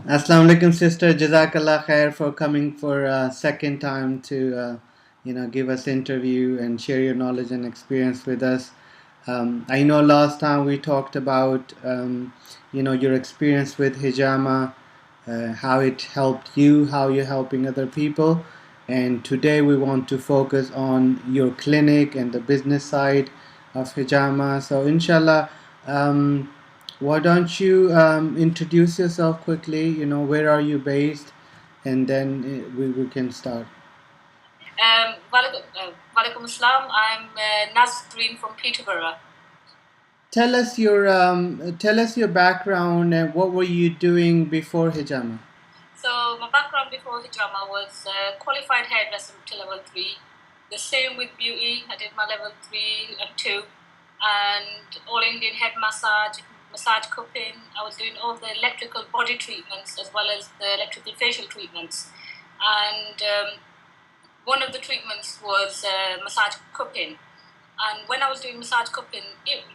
Assalamu alaikum, sister. Jazakallah khair for coming for a second time to, give us interview and share your knowledge and experience with us. I know last time we talked about, your experience with hijama, how it helped you, how you're helping other people. And today we want to focus on your clinic and the business side of hijama. So, inshallah, why don't you introduce yourself quickly? Where are you based? And then we can start. Walaikum Assalam. I'm Nasreen from Peterborough. Tell us your background and what were you doing before hijama? So my background before hijama was qualified hairdresser to level 3. The same with beauty. I did my level 3 and 2, and all Indian head massage cupping. I was doing all the electrical body treatments as well as the electrical facial treatments, and one of the treatments was massage cupping. And when I was doing massage cupping,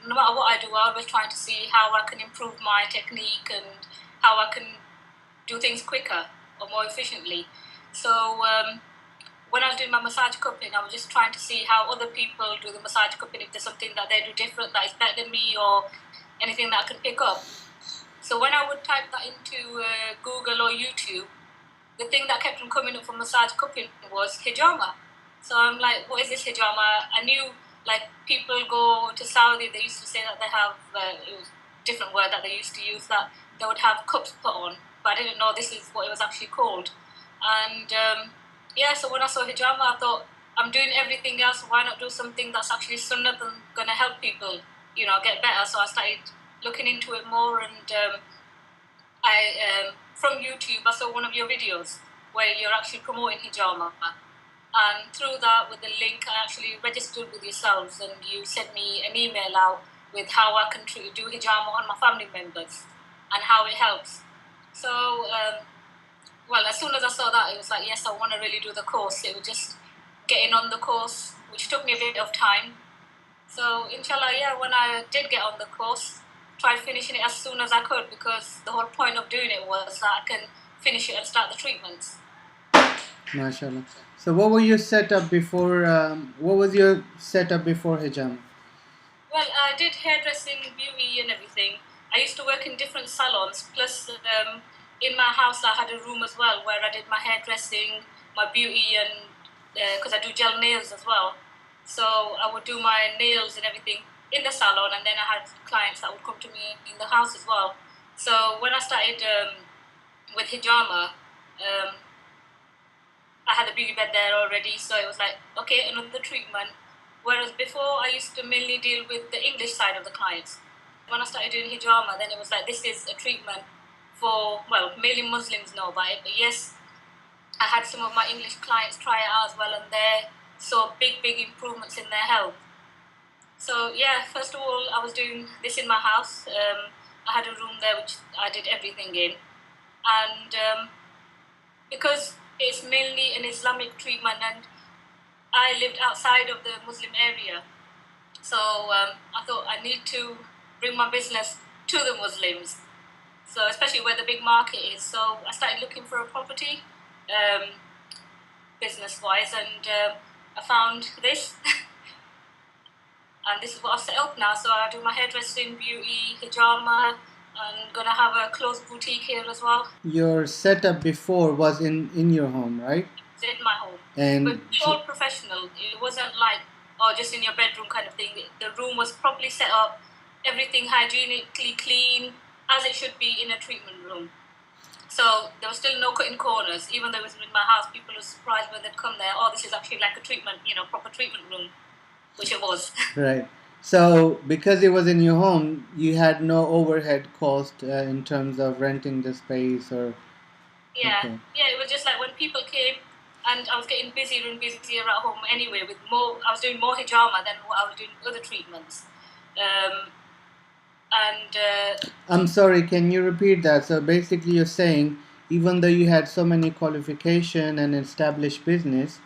no matter what I do, I was trying to see how I can improve my technique and how I can do things quicker or more efficiently. So when I was doing my massage cupping, I was just trying to see how other people do the massage cupping, if there's something that they do different that is better than me or anything that I can pick up. So when I would type that into Google or YouTube, the thing that kept on coming up for massage cupping was hijama. So I'm like, what is this hijama? I knew, like, people go to Saudi, they used to say that they have, it was a different word that they used to use, that they would have cups put on, but I didn't know this is what it was actually called. And so when I saw hijama, I thought, I'm doing everything else, why not do something that's actually sunnah and going to help people, get better? So I started looking into it more, and from YouTube, I saw one of your videos where you're actually promoting hijama. And through that, with the link, I actually registered with yourselves, and you sent me an email out with how I can do hijama on my family members and how it helps. So, as soon as I saw that, it was like, yes, I want to really do the course. It was just getting on the course, which took me a bit of time. So, inshallah, when I did get on the course, tried finishing it as soon as I could, because the whole point of doing it was that I can finish it and start the treatments. MashaAllah. So what was your setup before? What was your setup before hijama? Well, I did hairdressing, beauty, and everything. I used to work in different salons. Plus, in my house, I had a room as well where I did my hairdressing, my beauty, and because I do gel nails as well. So I would do my nails and everything in the salon, and then I had clients that would come to me in the house as well. So when I started with hijama, I had a beauty bed there already, so it was like, okay, another treatment. Whereas before, I used to mainly deal with the English side of the clients. When I started doing hijama, then it was like, this is a treatment for, mainly Muslims know about it, but yes, I had some of my English clients try it out as well, and they saw big improvements in their health. So first of all, I was doing this in my house. I had a room there which I did everything in, and because it's mainly an Islamic treatment, and I lived outside of the Muslim area, so I thought I need to bring my business to the Muslims, so especially where the big market is. So I started looking for a property, business-wise, and I found this. And this is what I've set up now. So I do my hairdressing, beauty, hijama, and gonna have a clothes boutique here as well. Your setup before was in your home, right? It's in my home. And but it's all professional. It wasn't like, just in your bedroom kind of thing. The room was properly set up, everything hygienically clean, as it should be in a treatment room. So there was still no cutting corners. Even though it was in my house, people were surprised when they'd come there. Oh, this is actually like a treatment, proper treatment room, which it was. Right. So because it was in your home, you had no overhead cost in terms of renting the space or... Okay. It was just like when people came, and I was getting busier and busier at home anyway. I was doing more hijama than what I was doing other treatments. I'm sorry, can you repeat that? So basically you're saying, even though you had so many qualifications and established business,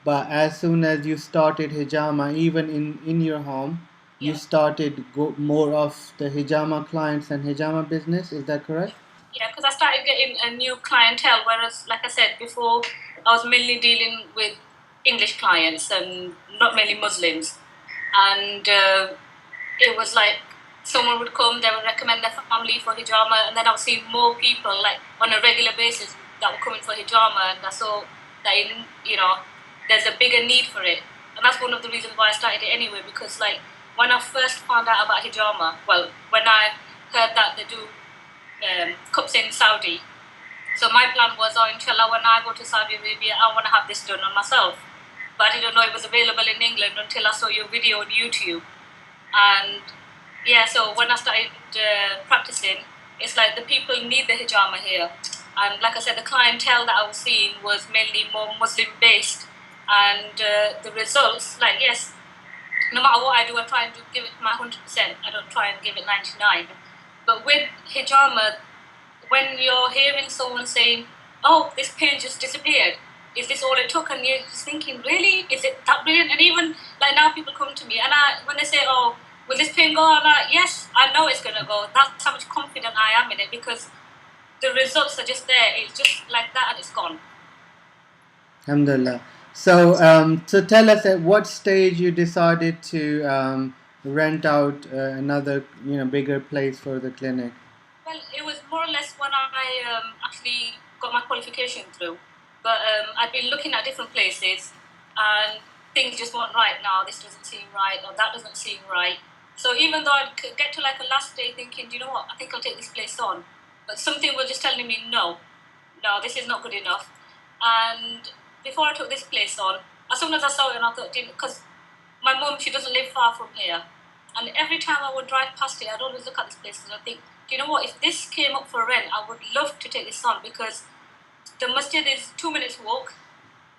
but as soon as you started hijama, even in your home, you started more of the hijama clients and hijama business. Is that correct? Yeah, because I started getting a new clientele, whereas, like I said before, I was mainly dealing with English clients and not mainly Muslims. And it was like someone would come, they would recommend their family for hijama, and then I was seeing more people like on a regular basis that were coming for hijama, and I saw that there's a bigger need for it, and that's one of the reasons why I started it anyway. Because like when I first found out about hijama, well, when I heard that they do cups in Saudi, so my plan was, oh, inshallah, when I go to Saudi Arabia, I want to have this done on myself. But I didn't know it was available in England until I saw your video on YouTube. And yeah, so when I started practicing, it's like the people need the hijama here. And like I said, the clientele that I was seeing was mainly more Muslim based. And the results, like, yes, no matter what I do, I try and give it my 100%. I don't try and give it 99. But with hijama, when you're hearing someone saying, "Oh, this pain just disappeared. Is this all it took?" and you're just thinking, "Really? Is it that brilliant?" And even like now, people come to me and when they say, "Oh, will this pain go?" I'm like, "Yes, I know it's gonna go." That's how much confident I am in it because the results are just there. It's just like that, and it's gone. Alhamdulillah. So tell us at what stage you decided to rent out another, bigger place for the clinic. Well, it was more or less when I actually got my qualification through. But I'd been looking at different places and things just weren't right now. This doesn't seem right or that doesn't seem right. So even though I'd get to like a last day thinking, do you know what, I think I'll take this place on. But something was just telling me, no, this is not good enough. And before I took this place on, as soon as I saw it, and I thought, because my mum, she doesn't live far from here. And every time I would drive past it, I'd always look at this place and I'd think, do you know what, if this came up for rent, I would love to take this on because the masjid is 2 minutes walk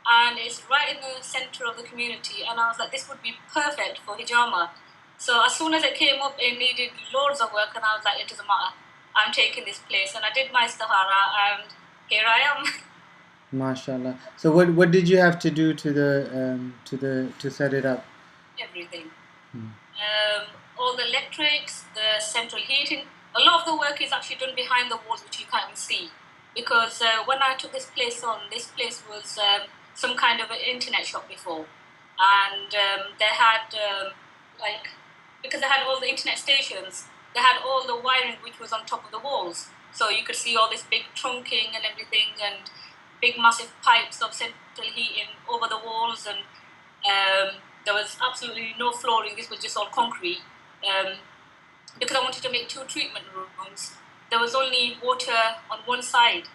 and it's right in the centre of the community. And I was like, this would be perfect for hijama. So as soon as it came up, it needed loads of work and I was like, it doesn't matter. I'm taking this place. And I did my istihara and here I am. MashaAllah. So what did you have to do to set it up? Everything. All the electrics, the central heating. A lot of the work is actually done behind the walls, which you can't even see. Because when I took this place on, this place was some kind of an internet shop before. And they had, because they had all the internet stations, they had all the wiring which was on top of the walls. So you could see all this big trunking and everything, and big massive pipes of central heating over the walls, and there was absolutely no flooring. This was just all concrete. Because I wanted to make 2 treatment rooms, there was only water on one side.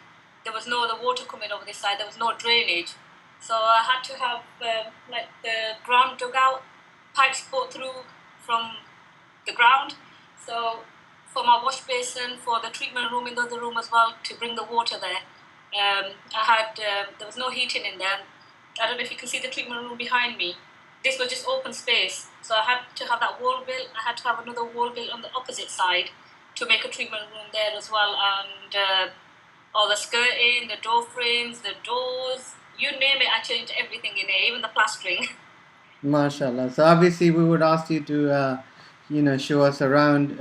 There was no other water coming over this side. There was no drainage. So I had to have the ground dug out, pipes put through from the ground. So for my wash basin, for the treatment room in the other room as well, to bring the water there. There was no heating in there. I don't know if you can see the treatment room behind me. This was just open space. So I had to have that wall built. I had to have another wall built on the opposite side to make a treatment room there as well. And all the skirting, the door frames, the doors, you name it, I changed everything in it, even the plastering. MashaAllah. So obviously we would ask you to, show us around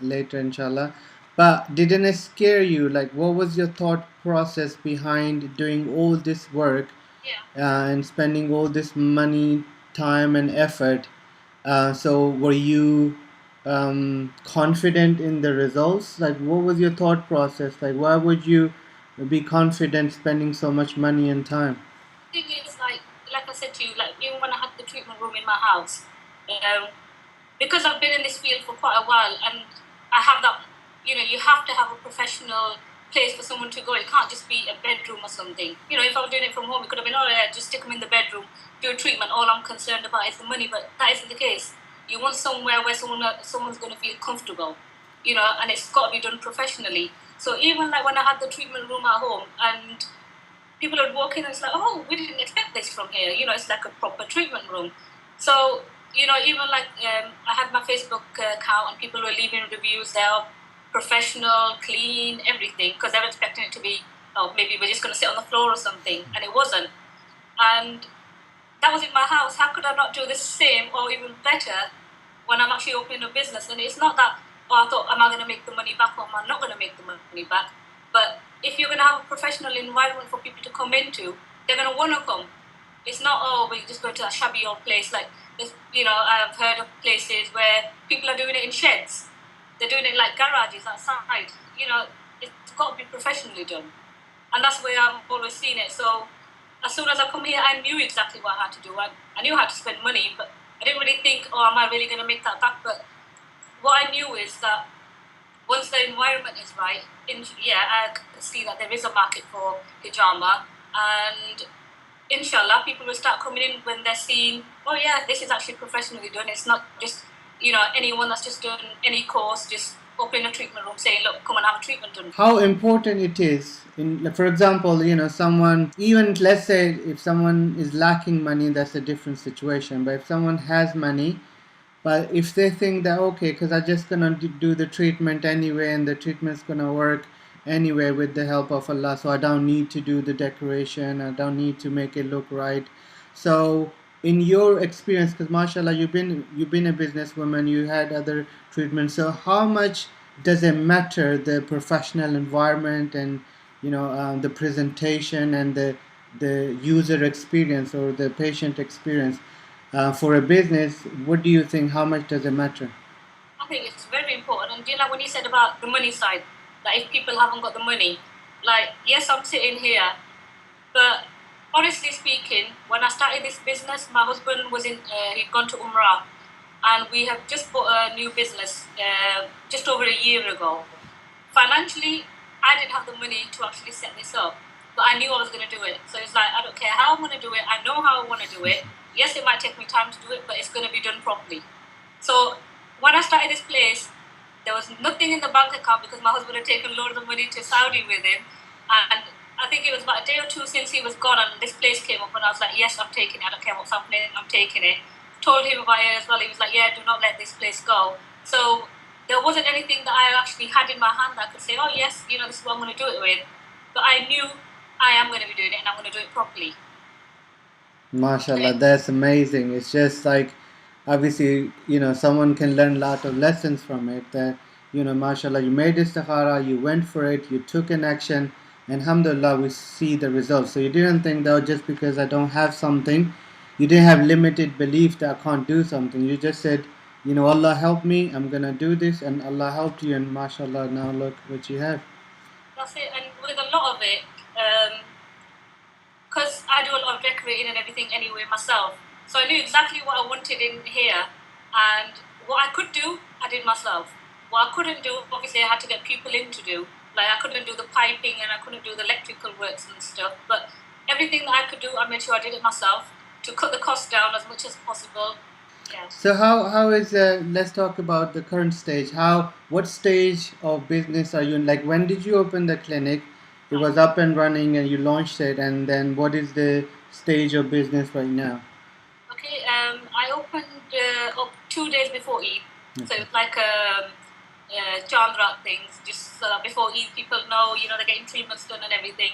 later, inshallah. But didn't it scare you? Like, what was your thought process behind doing all this work and spending all this money, time, and effort? So were you confident in the results? Like, what was your thought process? Like, why would you be confident spending so much money and time? Thing is, like I said to you, like even when I had the treatment room in my house, because I've been in this field for quite a while, and I have that, you have to have a professional place for someone to go. It can't just be a bedroom or something. If I was doing it from home, it could have been, oh yeah, just stick them in the bedroom, do a treatment. All I'm concerned about is the money, but that isn't the case. You want somewhere where someone's going to feel comfortable, and it's got to be done professionally. So even like when I had the treatment room at home, and people would walk in and it's like, oh, we didn't expect this from here. It's like a proper treatment room. So, even like I had my Facebook account and people were leaving reviews there, professional, clean, everything, because they were expecting it to be, oh, maybe we're just going to sit on the floor or something, and it wasn't. And that was in my house. How could I not do the same or even better when I'm actually opening a business? And it's not that, oh, I thought, am I going to make the money back or am I not going to make the money back? But if you're going to have a professional environment for people to come into, they're going to want to come. It's not, oh, we're just going to a shabby old place. Like, I've heard of places where people are doing it in sheds. They're doing it like garages outside. It's got to be professionally done. And that's where I've always seen it. So as soon as I come here, I knew exactly what I had to do. I knew how to spend money, but I didn't really think, oh, am I really going to make that back? But what I knew is that once the environment is right, I can see that there is a market for hijama, and inshallah, people will start coming in when they're seeing, oh yeah, this is actually professionally done. It's not just, anyone that's just done any course, just open a treatment room saying, look, come and have a treatment done. How important it is, for example, someone, even let's say if someone is lacking money, that's a different situation. But if someone has money, but if they think that, okay, because I'm just gonna do the treatment anyway, and the treatment's gonna work anyway with the help of Allah, so I don't need to do the decoration, I don't need to make it look right. So in your experience, because mashallah, you've been a businesswoman, you had other treatments, so how much does it matter, the professional environment, and the presentation, and the user experience or the patient experience? For a business, what do you think? How much does it matter? I think it's very important. And when you said about the money side, that if people haven't got the money, like, yes, I'm sitting here, but honestly speaking, when I started this business, my husband he'd gone to Umrah, and we have just bought a new business just over a year ago. Financially, I didn't have the money to actually set this up, but I knew I was going to do it. So it's like, I don't care how I'm going to do it. I know how I want to do it. Yes, it might take me time to do it, but it's going to be done properly. So when I started this place, there was nothing in the bank account because my husband had taken a load of money to Saudi with him. And I think it was about a day or two since he was gone, and this place came up, and I was like, yes, I'm taking it. I don't care what's happening, I'm taking it. Told him about it as well. He was like, yeah, do not let this place go. So there wasn't anything that I actually had in my hand that I could say, oh yes, this is what I'm going to do it with. But I knew I am going to be doing it, and I'm going to do it properly. MashaAllah, that's amazing. It's just like, obviously, someone can learn a lot of lessons from it. That, MashaAllah, you made istikhara, you went for it, you took an action, and alhamdulillah, we see the results. So you didn't think that just because I don't have something, you didn't have limited belief that I can't do something. You just said, Allah help me, I'm going to do this, and Allah helped you, and MashaAllah, now look what you have. That's it. And with a lot of it, because I do a lot of decorating and everything anyway myself, so I knew exactly what I wanted in here, and what I could do, I did myself. What I couldn't do, obviously I had to get people in to do. Like, I couldn't do the piping, and I couldn't do the electrical works and stuff, but everything that I could do, I made sure I did it myself to cut the cost down as much as possible. Yeah. So how is let's talk about the current stage. What stage of business are you in? Like, when did you open the clinic? It was up and running and you launched it, and then what is the stage of business right now? Okay, I opened up 2 days before Eid. Okay. So it's like Chandra things, just so that before Eid people know, they're getting treatments done and everything.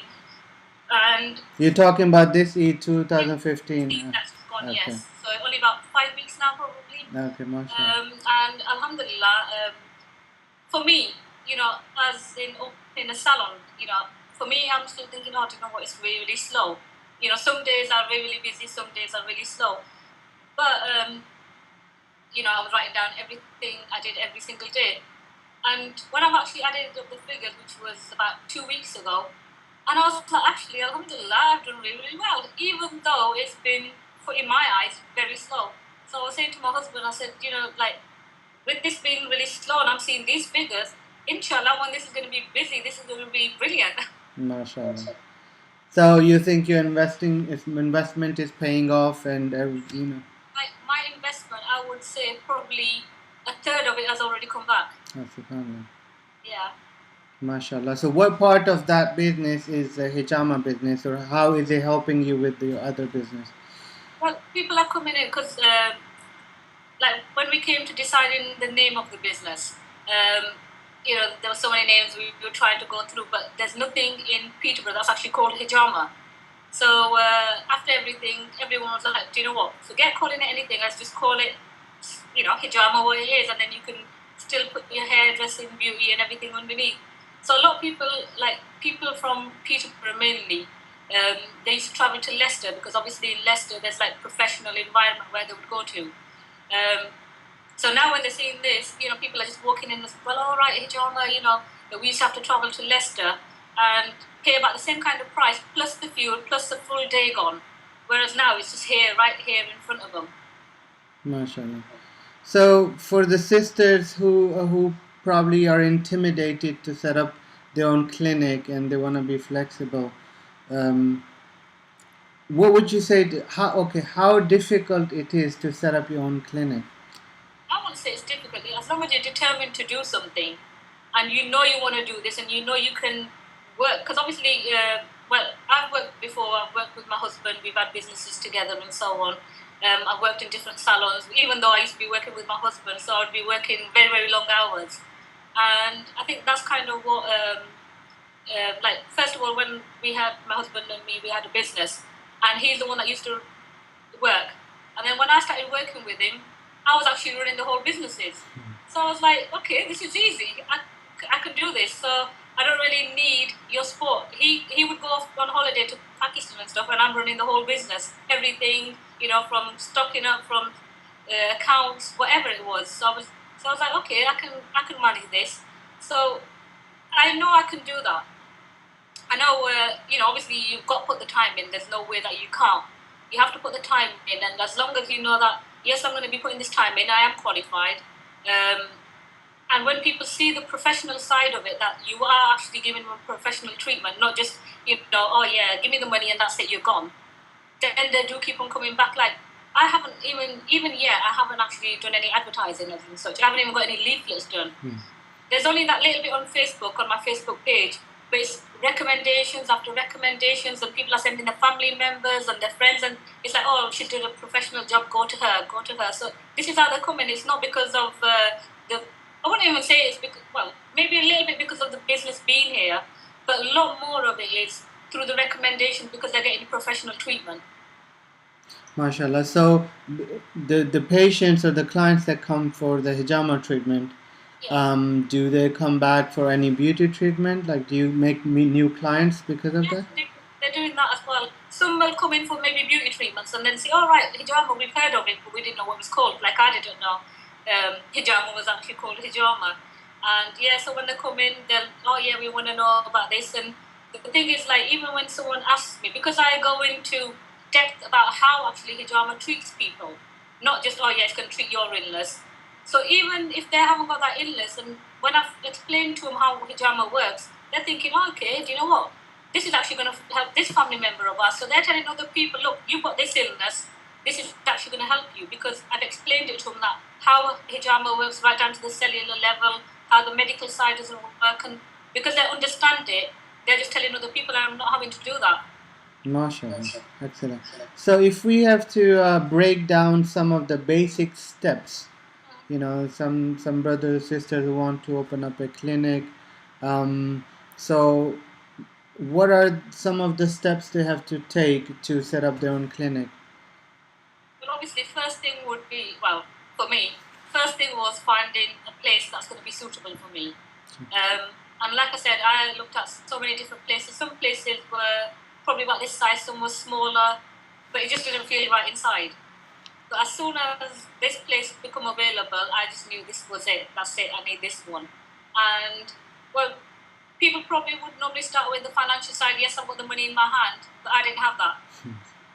And you're talking about this Eid 2015? That's gone, okay. Yes. So only about 5 weeks now, probably. Okay, mashallah. And alhamdulillah, for me, as in a salon, for me, I'm still thinking, oh, do you know what, it's really, really slow. Some days are really busy, some days are really slow. But, I was writing down everything I did every single day. And when I've actually added up the figures, which was about 2 weeks ago, and I was like, actually, alhamdulillah, I've done really, really well, even though it's been, in my eyes, very slow. So I was saying to my husband, I said, with this being really slow and I'm seeing these figures, inshallah, when this is going to be busy, this is going to be brilliant. MashaAllah. So you think your investment is paying off, and My investment, I would say probably a third of it has already come back. SubhanAllah. Yeah. MashaAllah. So what part of that business is a hijama business, or how is it helping you with your other business? Well, people are coming in because, like, when we came to deciding the name of the business, there were so many names we were trying to go through, but there's nothing in Peterborough that's actually called hijama. So after everything, everyone was like, do you know what? Forget calling it anything. Let's just call it, hijama what it is, and then you can still put your hairdressing, beauty, and everything underneath. So a lot of people, like people from Peterborough mainly, they used to travel to Leicester because obviously in Leicester there's like professional environment where they would go to. So now when they're seeing this, people are just walking in and well, all right, Hijama, we used to have to travel to Leicester and pay about the same kind of price plus the fuel plus the full day gone. Whereas now it's just here, right here in front of them. MashaAllah. So for the sisters who probably are intimidated to set up their own clinic and they want to be flexible, what would you say? How difficult it is to set up your own clinic? I wouldn't say it's difficult. As long as you're determined to do something and you know you want to do this and you know you can work. Because obviously, I've worked before. I've worked with my husband. We've had businesses together and so on. I've worked in different salons, even though I used to be working with my husband. So I'd be working very, very long hours. And I think that's kind of what, first of all, when we had my husband and me, we had a business. And he's the one that used to work. And then when I started working with him, I was actually running the whole businesses. So I was like, okay, this is easy. I can do this. So I don't really need your support. He would go off on holiday to Pakistan and stuff, and I'm running the whole business. Everything, from stocking up, from accounts, whatever it was. So I was like, okay, I can manage this. So I know I can do that. I know, obviously you've got to put the time in. There's no way that you can't. You have to put the time in, and as long as you know that, yes, I'm going to be putting this time in, I am qualified. And when people see the professional side of it, that you are actually giving them professional treatment, not just, oh yeah, give me the money and that's it, you're gone. Then they do keep on coming back. Like, I haven't even yet, I haven't actually done any advertising and such. I haven't even got any leaflets done. There's only that little bit on Facebook, on my Facebook page, but it's recommendations after recommendations, and people are sending their family members and their friends, and it's like, oh, she did a professional job, go to her. So this is how they're coming. It's not because of I wouldn't even say it's because, well, maybe a little bit because of the business being here, but a lot more of it is through the recommendations because they're getting professional treatment. MashaAllah. So the patients or the clients that come for the hijama treatment, do they come back for any beauty treatment? Like, do you make new clients because of that? They're doing that as well. Some will come in for maybe beauty treatments and then say, all right, hijama, we've heard of it, but we didn't know what it was called. Like, I didn't know hijama was actually called hijama. And yeah, so when they come in, they'll, oh yeah, we want to know about this. And the thing is, like, even when someone asks me, because I go into depth about how actually hijama treats people, not just, oh yeah, it's going to treat your illness. So even if they haven't got that illness, and when I've explained to them how hijama works, they're thinking, oh, okay, do you know what? This is actually going to help this family member of ours. So they're telling other people, look, you've got this illness. This is actually going to help you, because I've explained it to them that how hijama works right down to the cellular level, how the medical side doesn't work, and because they understand it, they're just telling other people, and I'm not having to do that. MashaAllah. Excellent. So if we have to break down some of the basic steps, some brothers, sisters who want to open up a clinic, so what are some of the steps they have to take to set up their own clinic? Well, obviously, first thing would be, well, for me, first thing was finding a place that's going to be suitable for me. And like I said, I looked at so many different places. Some places were probably about this size, some were smaller, but it just didn't feel right inside. But as soon as this place became available, I just knew this was it. That's it. I need this one. And, well, people probably would normally start with the financial side. Yes, I've got the money in my hand, but I didn't have that.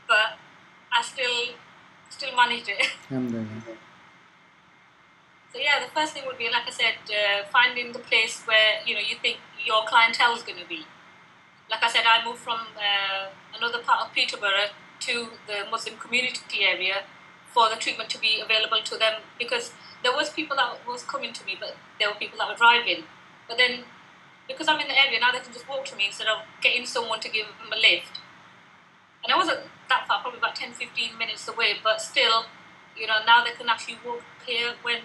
But I still managed it. So yeah, the first thing would be, like I said, finding the place where you think your clientele is going to be. Like I said, I moved from another part of Peterborough to the Muslim community area for the treatment to be available to them, because there was people that was coming to me, but there were people that were driving. But then, because I'm in the area now, they can just walk to me instead of getting someone to give them a lift. And I wasn't that far, probably about 10-15 minutes away, but still, now they can actually walk here. When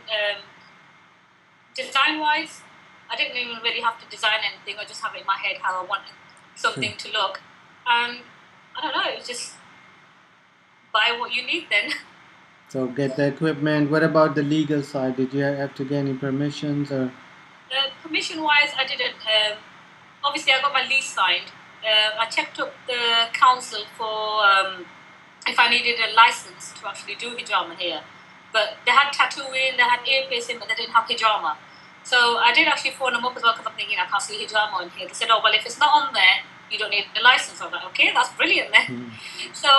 design-wise, I didn't even really have to design anything. I just have it in my head how I wanted something to look. And I don't know, it was just buy what you need then. So get the equipment. What about the legal side? Did you have to get any permissions or? Permission-wise, I didn't. obviously I got my lease signed. I checked up the council for if I needed a license to actually do hijama here. But they had tattooing, they had ear piercing, but they didn't have hijama. So I did actually phone them up as well because I'm thinking I can't see hijama on here. They said, oh, well, if it's not on there, you don't need the license. I was like, okay, that's brilliant then. So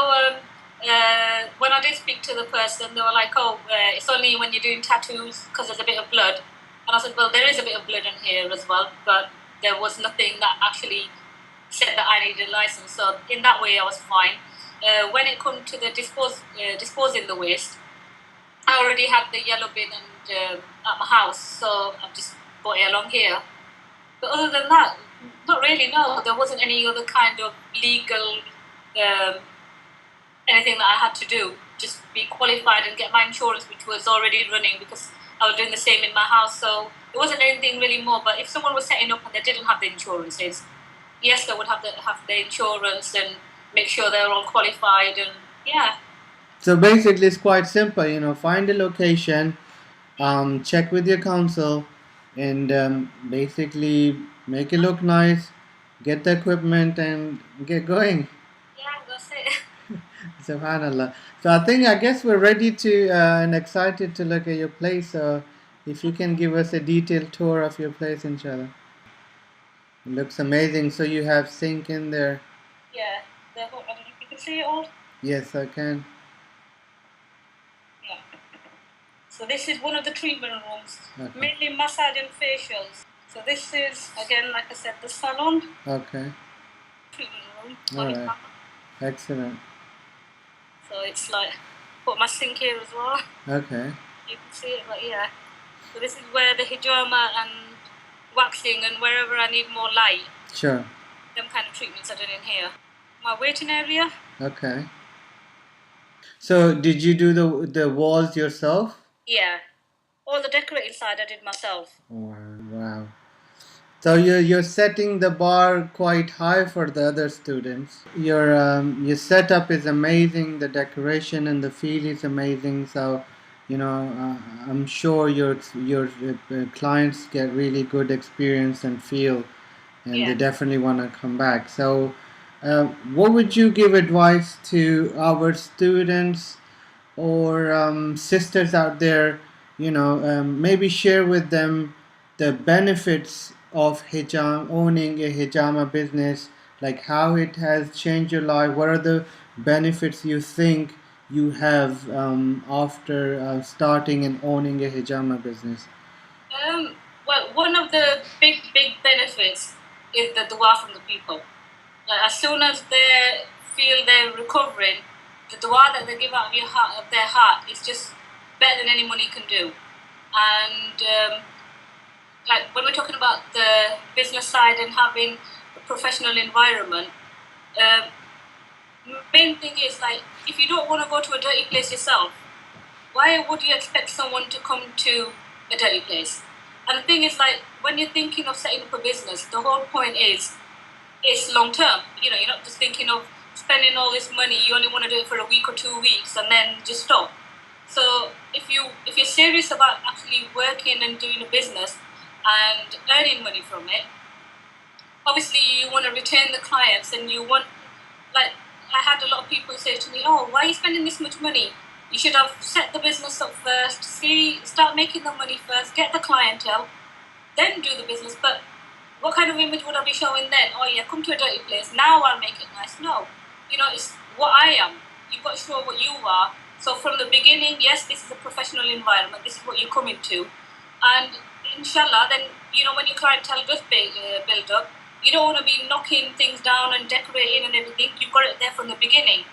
when I did speak to the person, they were like, oh, it's only when you're doing tattoos because there's a bit of blood. And I said, well, there is a bit of blood in here as well, but there was nothing that actually said that I needed a license. So in that way, I was fine. When it comes to the disposing the waste, I already had the yellow bin and at my house, so I've just brought it along here. But other than that, not really. No, there wasn't any other kind of legal anything that I had to do. Just be qualified and get my insurance, which was already running because I was doing the same in my house. So it wasn't anything really more. But if someone was setting up and they didn't have the insurances, yes, they would have the insurance and make sure they're all qualified and yeah. So basically, it's quite simple. Find a location, check with your council, and basically make it look nice, get the equipment, and get going. Yeah, that's it. Subhanallah. So I guess we're ready to and excited to look at your place. So if you can give us a detailed tour of your place, inshallah. It looks amazing. So you have sink in there. Yeah, I don't know if you can see it all. Yes, I can. Yeah. So this is one of the treatment rooms, Okay. mainly massage and facials. So this is, again, like I said, the salon. Okay. Treatment room. All right. Excellent. So it's like, put my sink here as well. Okay. You can see it, but yeah. So this is where the hijama and waxing and wherever I need more light. Sure. Them kind of treatments are done in here. My waiting area. Okay. So did you do the walls yourself? Yeah. All the decorating side I did myself. Wow. So you're setting the bar quite high for the other students. Your setup is amazing. The decoration and the feel is amazing. So, I'm sure your clients get really good experience and feel, and Yeah. they definitely want to come back. So, what would you give advice to our students or sisters out there? Maybe share with them the benefits of owning a hijama business, like how it has changed your life. What are the benefits you think you have after starting and owning a hijama business? Well, one of the big benefits is the dua from the people. As soon as they feel they're recovering, the dua that they give out of their heart is just better than any money can do. And like when we're talking about the business side and having a professional environment, main thing is like if you don't want to go to a dirty place yourself, why would you expect someone to come to a dirty place? And the thing is like when you're thinking of setting up a business, the whole point is it's long term. You're not just thinking of spending all this money. You only want to do it for a week or 2 weeks and then just stop. So if you're serious about actually working and doing a business and earning money from it, obviously you want to retain the clients and you want, like I had a lot of people say to me, oh, why are you spending this much money? You should have set the business up first, start making the money first, get the clientele, then do the business. But what kind of image would I be showing then? Oh yeah, come to a dirty place, now I'll make it nice. No, it's what I am. You've got to show what you are. So from the beginning, yes, this is a professional environment, this is what you're coming to. And inshallah, then, when your clientele does build up, you don't want to be knocking things down and decorating and everything. You've got it there from the beginning.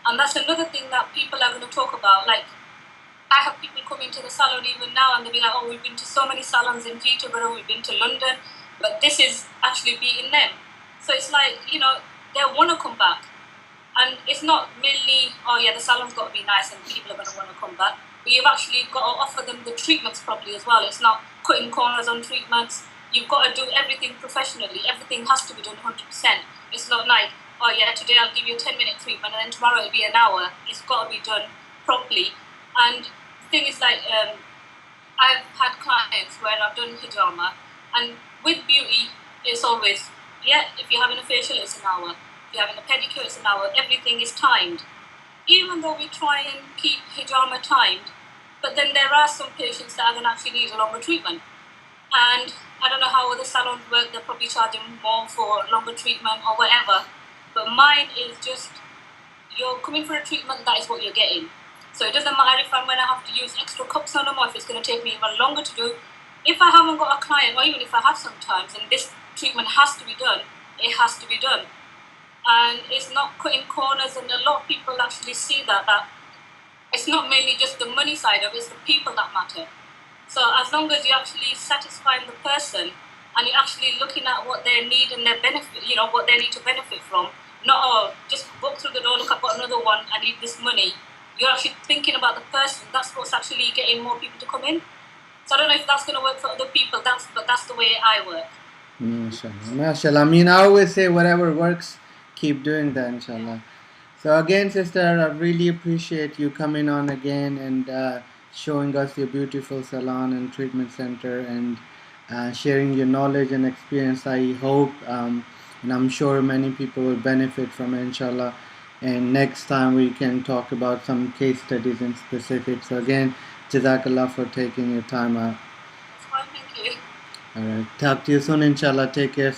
And that's another thing that people are going to talk about. Like, I have people coming to the salon even now and they'll be like, oh, we've been to so many salons in Peterborough, we've been to London, but this is actually beating them. So it's like, they want to come back. And it's not mainly, oh yeah, the salon's got to be nice and people are going to want to come back. But you've actually got to offer them the treatments properly as well. It's not cutting corners on treatments. You've got to do everything professionally. Everything has to be done 100%. It's not like, oh yeah, today I'll give you a 10-minute treatment and then tomorrow it'll be an hour. It's got to be done properly. And the thing is like, I've had clients where I've done hijama, and with beauty, it's always Yeah, if you're having a facial, it's an hour. If you're having a pedicure, it's an hour. Everything is timed. Even though we try and keep hijama timed, but then there are some patients that are going to actually need a longer treatment. And I don't know how other salons work, they're probably charging more for longer treatment or whatever. But mine is just, you're coming for a treatment, that is what you're getting. So it doesn't matter if I'm going to have to use extra cups on them or if it's going to take me even longer to do. If I haven't got a client, or even if I have sometimes, and this treatment has to be done, it has to be done. And it's not cutting corners, and a lot of people actually see that it's not mainly just the money side of it, it's the people that matter. So as long as you're actually satisfying the person and you're actually looking at what they need and their benefit, what they need to benefit from, not just walk through the door, look, I've got another one, I need this money. You're actually thinking about the person. That's what's actually getting more people to come in. So I don't know if that's going to work for other people, but that's the way I work. MashaAllah. MashaAllah. I mean, I always say whatever works, keep doing that, inshallah. So again, sister, I really appreciate you coming on again and showing us your beautiful salon and treatment center and sharing your knowledge and experience. I hope, and I'm sure many people will benefit from it, inshallah. And next time we can talk about some case studies in specific. So again, Jazakallah for taking your time out. That's fine, thank you. All right. Talk to you soon, inshallah. Take care.